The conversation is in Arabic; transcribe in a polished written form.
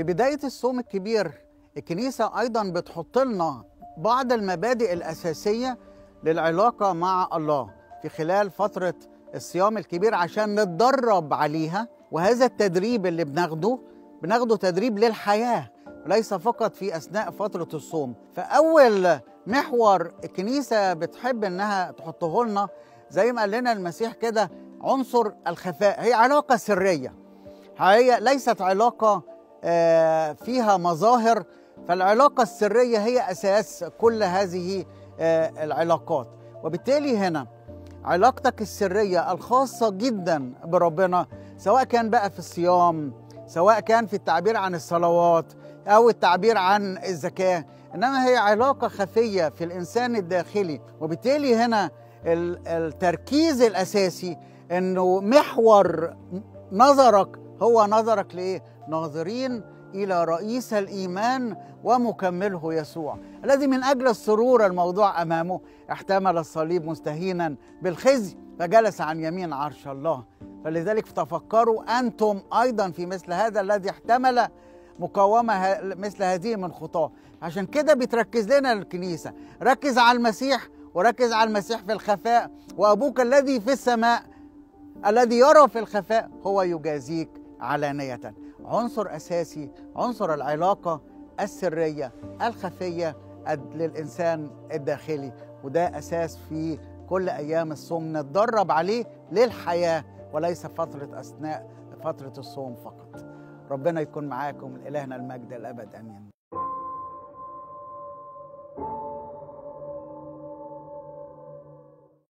في بداية الصوم الكبير الكنيسة أيضا بتحط لنا بعض المبادئ الأساسية للعلاقة مع الله في خلال فترة الصيام الكبير عشان نتدرب عليها. وهذا التدريب اللي بناخده تدريب للحياة وليس فقط في أثناء فترة الصوم. فأول محور الكنيسة بتحب إنها تحطه لنا زي ما قال لنا المسيح كده عنصر الخفاء. هي علاقة سرية، هي ليست علاقة فيها مظاهر، فالعلاقة السرية هي أساس كل هذه العلاقات. وبالتالي هنا علاقتك السرية الخاصة جدا بربنا، سواء كان بقى في الصيام، سواء كان في التعبير عن الصلوات أو التعبير عن الزكاة، إنما هي علاقة خفية في الإنسان الداخلي. وبالتالي هنا التركيز الأساسي إنه محور نظرك هو نظرك لإيه؟ ناظرين إلى رئيس الإيمان ومكمله يسوع، الذي من أجل السرور الموضوع أمامه احتمل الصليب مستهينا بالخزي فجلس عن يمين عرش الله. فلذلك تفكروا أنتم أيضا في مثل هذا الذي احتمل مقاومة مثل هذه من خطاه. عشان كده بتركز لنا الكنيسة، ركز على المسيح وركز على المسيح في الخفاء، وأبوك الذي في السماء الذي يرى في الخفاء هو يجازيك علانية. عنصر أساسي، عنصر العلاقة السرية الخفية للإنسان الداخلي، وده أساس في كل أيام الصوم نتدرب عليه للحياة وليس أثناء فترة الصوم فقط. ربنا يكون معاكم، إلهنا المجد الأبد، آمين.